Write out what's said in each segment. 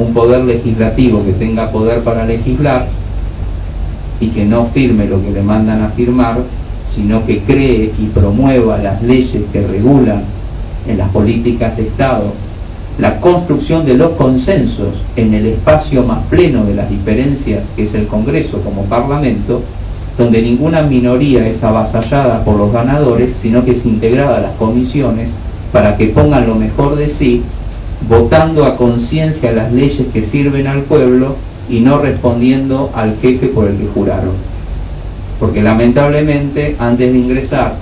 un poder legislativo que tenga poder para legislar y que no firme lo que le mandan a firmar, sino que cree y promueva las leyes que regulan en las políticas de Estado la construcción de los consensos en el espacio más pleno de las diferencias, que es el Congreso como Parlamento, donde ninguna minoría es avasallada por los ganadores, sino que es integrada a las comisiones para que pongan lo mejor de sí, votando a conciencia las leyes que sirven al pueblo y no respondiendo al jefe por el que juraron. Porque lamentablemente, antes de ingresar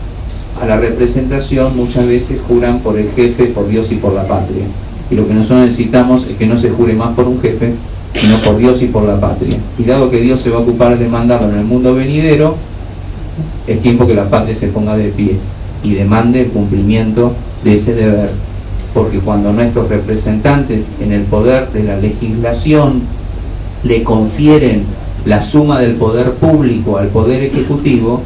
a la representación, muchas veces juran por el jefe, por Dios y por la patria. Y lo que nosotros necesitamos es que no se jure más por un jefe, sino por Dios y por la patria. Y dado que Dios se va a ocupar de mandarlo en el mundo venidero, es tiempo que la patria se ponga de pie y demande el cumplimiento de ese deber. Porque cuando nuestros representantes en el poder de la legislación le confieren la suma del poder público al poder ejecutivo,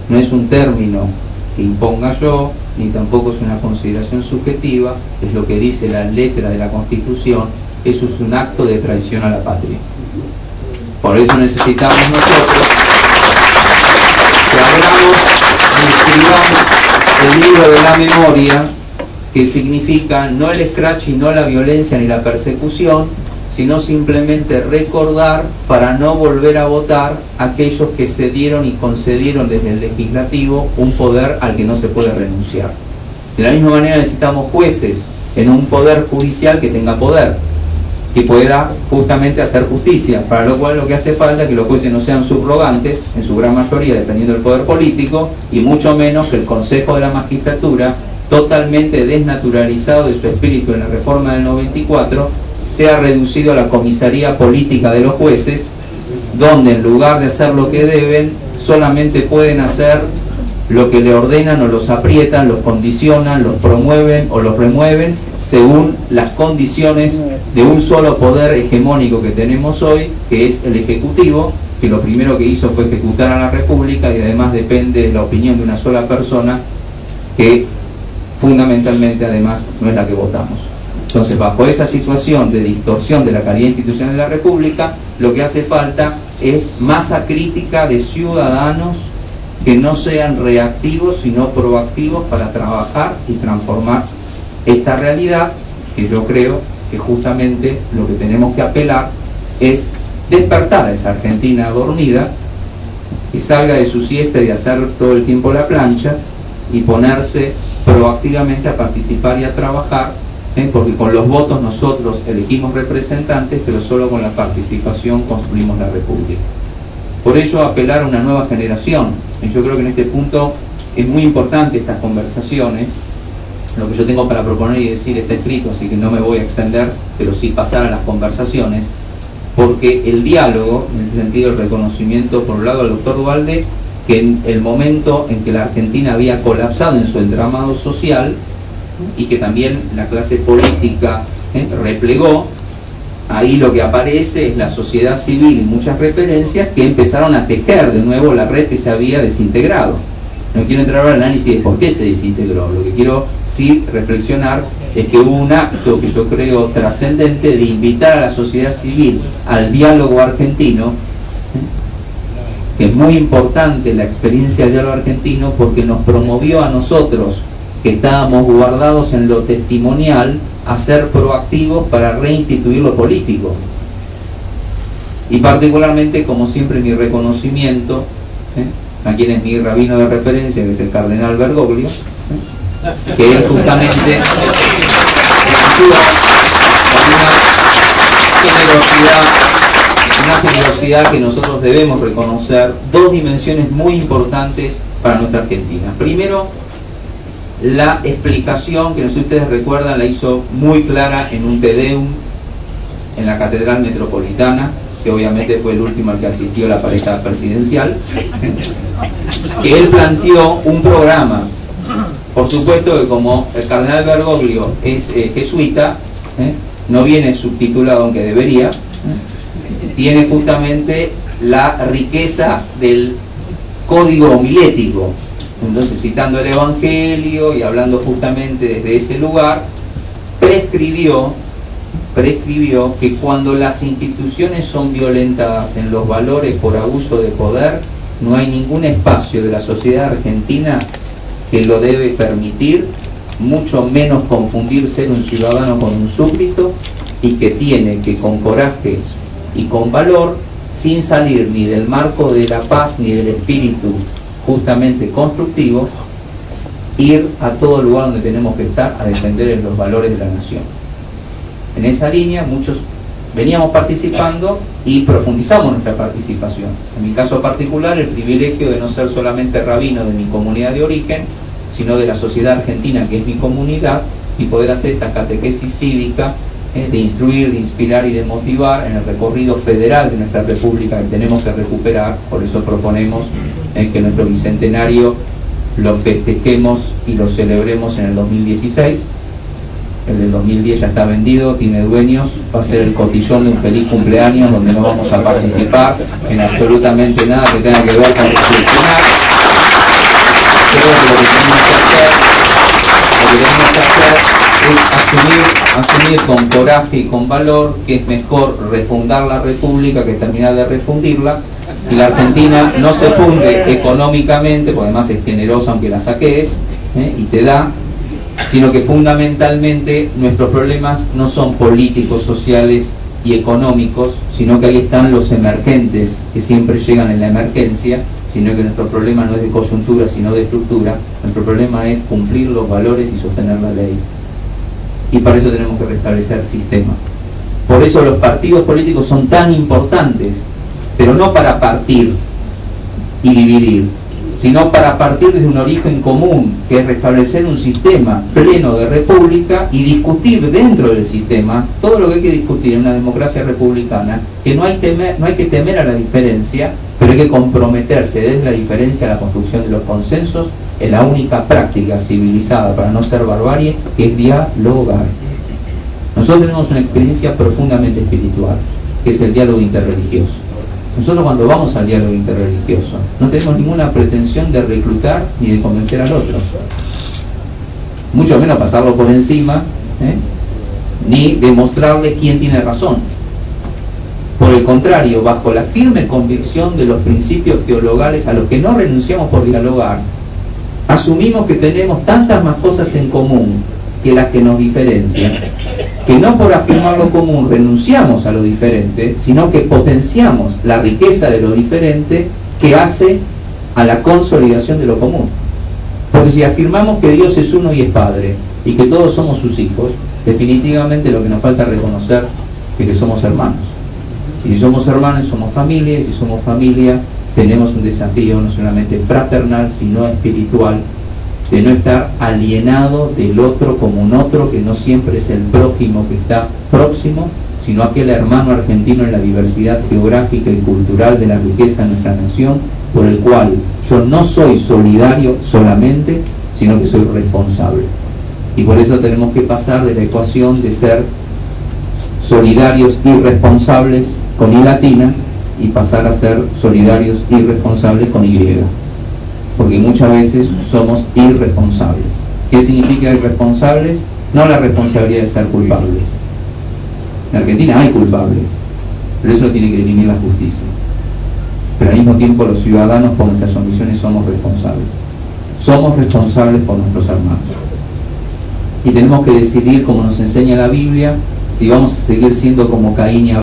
no es un término que imponga yo, ni tampoco es una consideración subjetiva, es lo que dice la letra de la Constitución. Eso es un acto de traición a la patria. Por eso necesitamos nosotros que abramos y escribamos el libro de la memoria, que significa no el escrache y no la violencia ni la persecución, sino simplemente recordar para no volver a votar a aquellos que cedieron y concedieron desde el legislativo un poder al que no se puede renunciar. De la misma manera necesitamos jueces en un poder judicial que tenga poder, que pueda justamente hacer justicia, para lo cual lo que hace falta es que los jueces no sean subrogantes, en su gran mayoría dependiendo del poder político, y mucho menos que el Consejo de la Magistratura, totalmente desnaturalizado de su espíritu en la reforma del 94, sea reducido a la comisaría política de los jueces, donde en lugar de hacer lo que deben, solamente pueden hacer lo que le ordenan o los aprietan, los condicionan, los promueven o los remueven según las condiciones de un solo poder hegemónico que tenemos hoy, que es el Ejecutivo, que lo primero que hizo fue ejecutar a la República y además depende de la opinión de una sola persona, que fundamentalmente además no es la que votamos. Entonces, bajo esa situación de distorsión de la calidad institucional de la República, lo que hace falta es masa crítica de ciudadanos que no sean reactivos sino proactivos para trabajar y transformar esta realidad, que yo creo que justamente lo que tenemos que apelar es despertar a esa Argentina dormida, que salga de su siesta y de hacer todo el tiempo la plancha y ponerse proactivamente a participar y a trabajar, porque con los votos nosotros elegimos representantes, pero solo con la participación construimos la República. Por ello apelar a una nueva generación. Y yo creo que en este punto es muy importante estas conversaciones. Lo que yo tengo para proponer y decir está escrito, así que no me voy a extender, pero sí pasar a las conversaciones, porque el diálogo, en ese sentido el reconocimiento por un lado al doctor Duhalde, que en el momento en que la Argentina había colapsado en su entramado social y que también la clase política replegó, ahí lo que aparece es la sociedad civil y muchas referencias que empezaron a tejer de nuevo la red que se había desintegrado. No quiero entrar al análisis de por qué se desintegró, lo que quiero sí reflexionar es que hubo un acto que yo creo trascendente de invitar a la sociedad civil al diálogo argentino, que es muy importante la experiencia del diálogo argentino porque nos promovió a nosotros, que estábamos guardados en lo testimonial, a ser proactivos para reinstituir lo político. Y particularmente, como siempre, mi reconocimiento a quien es mi rabino de referencia, que es el cardenal Bergoglio, que él justamente actúa con una generosidad que nosotros debemos reconocer. Dos dimensiones muy importantes para nuestra Argentina. Primero, la explicación que no sé si ustedes recuerdan, la hizo muy clara en un Te Deum en la Catedral Metropolitana, que obviamente fue el último al que asistió la pareja presidencial, que él planteó un programa. Por supuesto que como el cardenal Bergoglio es jesuita, no viene subtitulado aunque debería, tiene justamente la riqueza del código homilético. Entonces, citando el Evangelio y hablando justamente desde ese lugar, prescribió prescribió que cuando las instituciones son violentadas en los valores por abuso de poder, no hay ningún espacio de la sociedad argentina que lo debe permitir, mucho menos confundir ser un ciudadano con un súbdito, y que tiene que con coraje y con valor, sin salir ni del marco de la paz ni del espíritu justamente constructivo, ir a todo lugar donde tenemos que estar a defender los valores de la nación. En esa línea muchos veníamos participando y profundizamos nuestra participación. En mi caso particular, el privilegio de no ser solamente rabino de mi comunidad de origen, sino de la sociedad argentina, que es mi comunidad, y poder hacer esta catequesis cívica, de instruir, de inspirar y de motivar en el recorrido federal de nuestra república que tenemos que recuperar. Por eso proponemos que nuestro bicentenario lo festejemos y lo celebremos en el 2016. El del 2010 ya está vendido, tiene dueños, va a ser el cotillón de un feliz cumpleaños donde no vamos a participar en absolutamente nada que tenga que ver con reflexionar. Creo que lo que tenemos que hacer es asumir con coraje y con valor que es mejor refundar la república que terminar de refundirla. Si la Argentina no se funde económicamente, porque además es generosa aunque la saques, y te da, sino que fundamentalmente nuestros problemas no son políticos, sociales y económicos, sino que ahí están los emergentes que siempre llegan en la emergencia, sino que nuestro problema no es de coyuntura sino de estructura. Nuestro problema es cumplir los valores y sostener la ley, y para eso tenemos que restablecer el sistema. Por eso los partidos políticos son tan importantes, pero no para partir y dividir, sino para partir desde un origen común, que es restablecer un sistema pleno de república y discutir dentro del sistema todo lo que hay que discutir en una democracia republicana, que no hay que temer a la diferencia, pero hay que comprometerse desde la diferencia a la construcción de los consensos, en la única práctica civilizada para no ser barbarie, que es dialogar. Nosotros tenemos una experiencia profundamente espiritual, que es el diálogo interreligioso. Nosotros cuando vamos al diálogo interreligioso no tenemos ninguna pretensión de reclutar ni de convencer al otro, mucho menos pasarlo por encima, ni demostrarle quién tiene razón. Por el contrario, bajo la firme convicción de los principios teologales a los que no renunciamos por dialogar, asumimos que tenemos tantas más cosas en común que las que nos diferencian, que no por afirmar lo común renunciamos a lo diferente, sino que potenciamos la riqueza de lo diferente que hace a la consolidación de lo común. Porque si afirmamos que Dios es uno y es Padre, y que todos somos sus hijos, definitivamente lo que nos falta reconocer es que somos hermanos. Y si somos hermanos, somos familia, y si somos familia, tenemos un desafío no solamente fraternal, sino espiritual, de no estar alienado del otro como un otro que no siempre es el prójimo que está próximo, sino aquel hermano argentino en la diversidad geográfica y cultural de la riqueza de nuestra nación, por el cual yo no soy solidario solamente, sino que soy responsable. Y por eso tenemos que pasar de la ecuación de ser solidarios y responsables con I latina y pasar a ser solidarios y responsables con Y, porque muchas veces somos irresponsables. ¿Qué significa irresponsables? No la responsabilidad de ser culpables. En Argentina hay culpables, pero eso lo tiene que dirimir la justicia. Pero al mismo tiempo los ciudadanos por nuestras omisiones somos responsables. Somos responsables por nuestros hermanos. Y tenemos que decidir, como nos enseña la Biblia, si vamos a seguir siendo como Caín y Abel,